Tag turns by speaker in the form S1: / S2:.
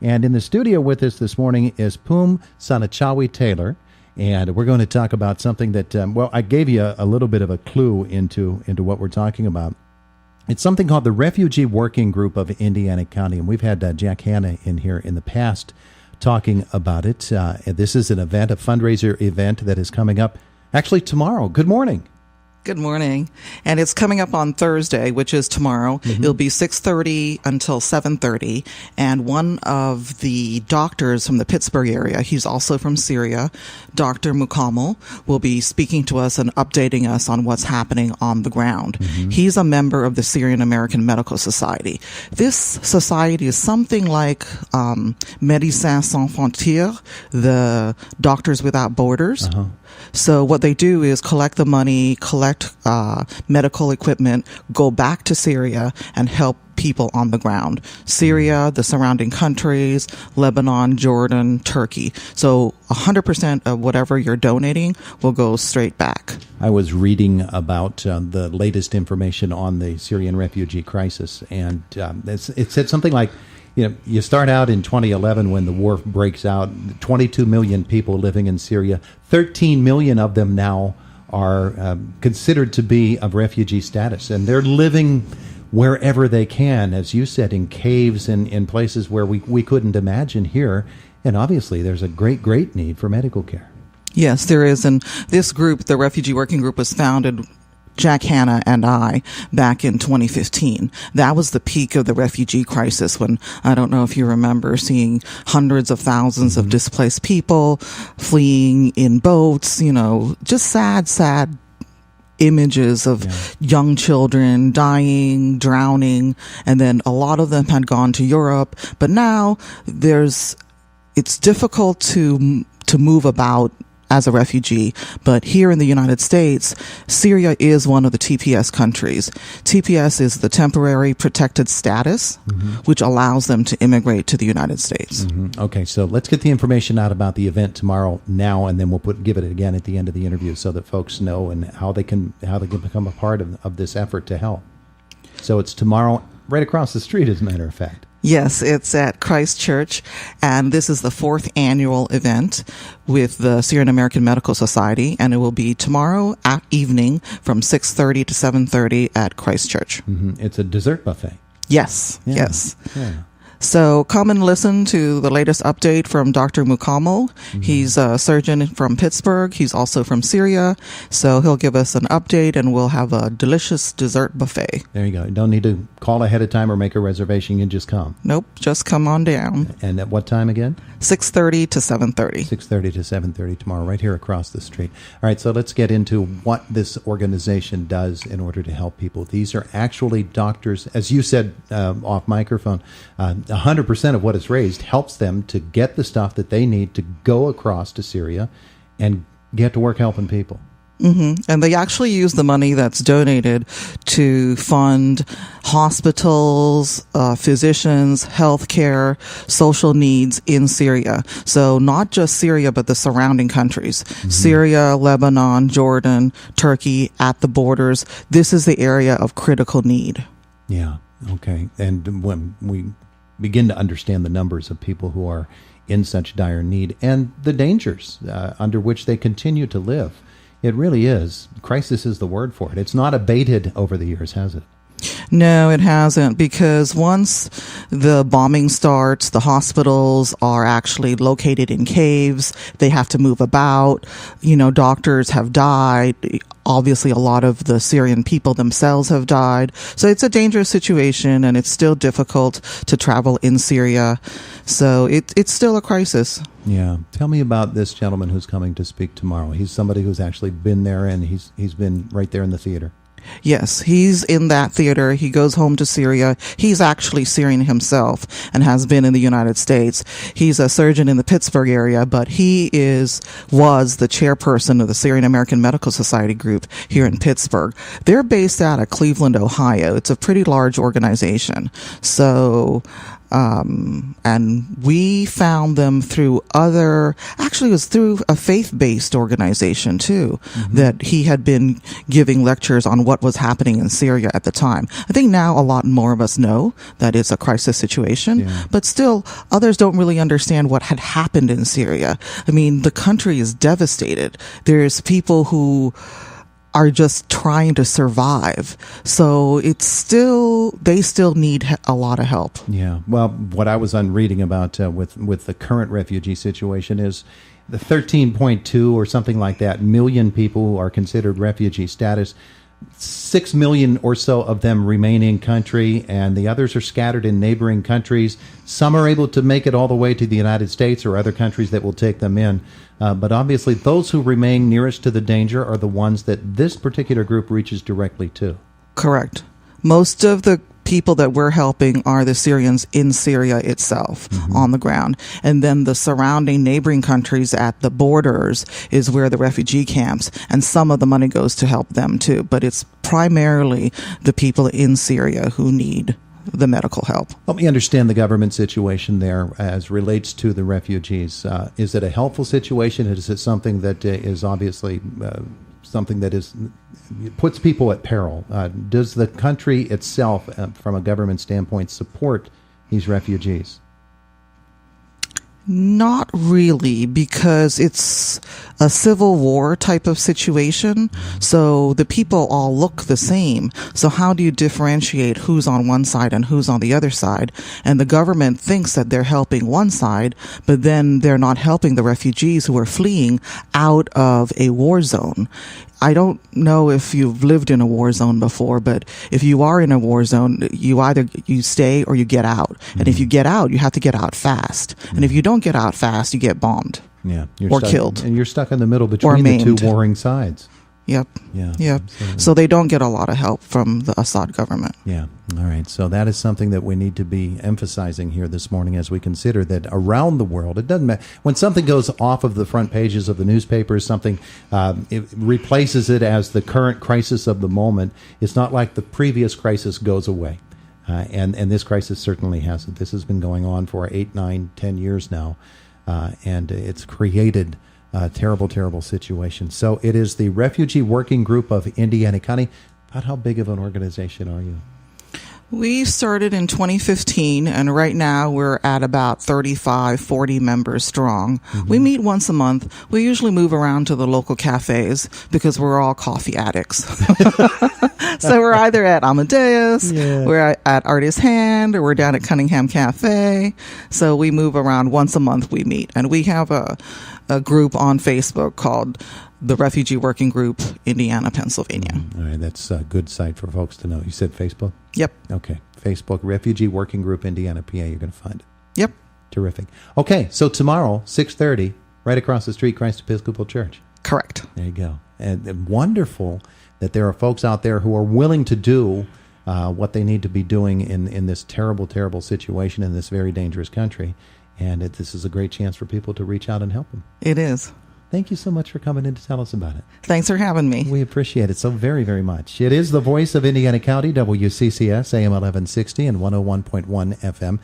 S1: And in the studio with us this morning is Poom Sunhachawi-Taylor. And we're going to talk about something that, I gave you a little bit of a clue into what we're talking about. It's something called the Refugee Working Group of Indiana County. And we've had Jack Hanna in here in the past talking about it. This is an event, a fundraiser event that is coming up actually tomorrow. Good morning.
S2: Good morning. And it's coming up on Thursday, which is tomorrow. Mm-hmm. It'll be 6:30 until 7:30. And one of the doctors from the Pittsburgh area, he's also from Syria, Dr. Mukamel, will be speaking to us and updating us on what's happening on the ground. Mm-hmm. He's a member of the Syrian American Medical Society. This society is something like Médecins Sans Frontières, the Doctors Without Borders. Uh-huh. So what they do is collect the money, collect medical equipment, go back to Syria and help people on the ground. Syria, the surrounding countries, Lebanon, Jordan, Turkey. So 100% of whatever you're donating will go straight back.
S1: I was reading about the latest information on the Syrian refugee crisis, and it said something like, you start out in 2011 when the war breaks out, 22 million people living in Syria. 13 million of them now are considered to be of refugee status, and they're living wherever they can, as you said, in caves and in places where we couldn't imagine here. And obviously there's a great need for medical care.
S2: Yes, there is. And this group, the Refugee Working Group, was founded Jack Hanna and I back in 2015. That was the peak of the refugee crisis when, I don't know if you remember, seeing hundreds of thousands of displaced people fleeing in boats, just sad images of young children dying, drowning, and then a lot of them had gone to Europe. But now it's difficult to move about as a refugee. But here in the United States, Syria is one of the TPS countries. TPS is the temporary protected status, which allows them to immigrate to the United States.
S1: Mm-hmm. Okay, so let's get the information out about the event tomorrow now, and then we'll give it again at the end of the interview so that folks know and how they can become a part of this effort to help. So it's tomorrow right across the street, as a matter of fact.
S2: Yes, it's at Christ Church, and this is the 4th annual event with the Syrian American Medical Society, and it will be tomorrow evening from 6:30 to 7:30 at Christ Church.
S1: Mm-hmm. It's a dessert buffet.
S2: Yes, yes.
S1: Yeah.
S2: So come and listen to the latest update from Dr. Mukamel. Mm-hmm. He's a surgeon from Pittsburgh. He's also from Syria. So he'll give us an update, and we'll have a delicious dessert buffet.
S1: There you go. You don't need to call ahead of time or make a reservation. You just come.
S2: Nope, just come on down.
S1: And at what time again?
S2: 6:30 to 7:30.
S1: 6:30 to 7:30 tomorrow, right here across the street. All right, so let's get into what this organization does in order to help people. These are actually doctors, as you said off microphone, 100% of what is raised helps them to get the stuff that they need to go across to Syria and get to work helping people.
S2: Mm-hmm. And they actually use the money that's donated to fund hospitals, physicians, healthcare, social needs in Syria. So not just Syria, but the surrounding countries. Mm-hmm. Syria, Lebanon, Jordan, Turkey, at the borders. This is the area of critical need.
S1: Yeah. Okay. And when we begin to understand the numbers of people who are in such dire need and the dangers under which they continue to live, it really is. Crisis is the word for it. It's not abated over the years, has it?
S2: No, it hasn't, because once the bombing starts, the hospitals are actually located in caves. They have to move about. Doctors have died. Obviously, a lot of the Syrian people themselves have died. So it's a dangerous situation, and it's still difficult to travel in Syria. So it's still a crisis.
S1: Yeah. Tell me about this gentleman who's coming to speak tomorrow. He's somebody who's actually been there, and he's been right there in the theater.
S2: Yes, he's in that theater. He goes home to Syria. He's actually Syrian himself and has been in the United States. He's a surgeon in the Pittsburgh area, but he was the chairperson of the Syrian American Medical Society group here in Pittsburgh. They're based out of Cleveland, Ohio. It's a pretty large organization. So And we found them through actually it was through a faith-based organization too, that he had been giving lectures on what was happening in Syria at the time. I think now a lot more of us know that it's a crisis situation, but still others don't really understand what had happened in Syria. I mean, the country is devastated. There's people who are just trying to survive. So they still need a lot of help.
S1: Yeah. Well, what I was reading about with the current refugee situation is the 13.2 or something like that million people who are considered refugee status. 6 million or so of them remain in country, and the others are scattered in neighboring countries. Some are able to make it all the way to the United States or other countries that will take them in. But obviously, those who remain nearest to the danger are the ones that this particular group reaches directly to.
S2: Correct. Most of the people that we're helping are the Syrians in Syria itself on the ground. And then the surrounding neighboring countries at the borders is where the refugee camps, and some of the money goes to help them too. But it's primarily the people in Syria who need the medical help.
S1: Help me understand the government situation there as relates to the refugees. Is it a helpful situation? Is it something that is obviously something that puts people at peril? Does the country itself, from a government standpoint, support these refugees?
S2: Not really, because it's a civil war type of situation. So the people all look the same. So how do you differentiate who's on one side and who's on the other side? And the government thinks that they're helping one side, but then they're not helping the refugees who are fleeing out of a war zone. I don't know if you've lived in a war zone before, but if you are in a war zone, you stay or you get out. And if you get out, you have to get out fast. And if you don't get out fast, you get bombed or killed.
S1: And you're stuck in the middle between the two warring sides.
S2: Yep.
S1: Yeah.
S2: Yep.
S1: Absolutely.
S2: So they don't get a lot of help from the Assad government.
S1: Yeah. All right. So that is something that we need to be emphasizing here this morning as we consider that around the world, it doesn't matter. When something goes off of the front pages of the newspapers, something it replaces it as the current crisis of the moment. It's not like the previous crisis goes away. And this crisis certainly hasn't. This has been going on for 8, 9, 10 years now. And it's created a terrible, terrible situation. So it is the Refugee Working Group of Indiana County. About how big of an organization are you?
S2: We started in 2015, and right now we're at about 35, 40 members strong. We meet once a month. We usually move around to the local cafes because we're all coffee addicts. So we're either at Amadeus, we're at Artist Hand, or we're down at Cunningham Cafe. So we move around once a month. We meet, and we have a group on Facebook called the Refugee Working Group, Indiana, Pennsylvania.
S1: All right, that's a good site for folks to know. You said Facebook?
S2: Yep.
S1: Okay, Facebook, Refugee Working Group, Indiana, PA. You're going to find it.
S2: Yep.
S1: Terrific. Okay, so tomorrow, 6:30, right across the street, Christ Episcopal Church.
S2: Correct.
S1: There you go. And wonderful that there are folks out there who are willing to do what they need to be doing in this terrible, terrible situation in this very dangerous country. And this is a great chance for people to reach out and help them.
S2: It is.
S1: Thank you so much for coming in to tell us about it.
S2: Thanks for having me.
S1: We appreciate it so very, very much. It is the voice of Indiana County, WCCS, AM 1160 and 101.1 FM.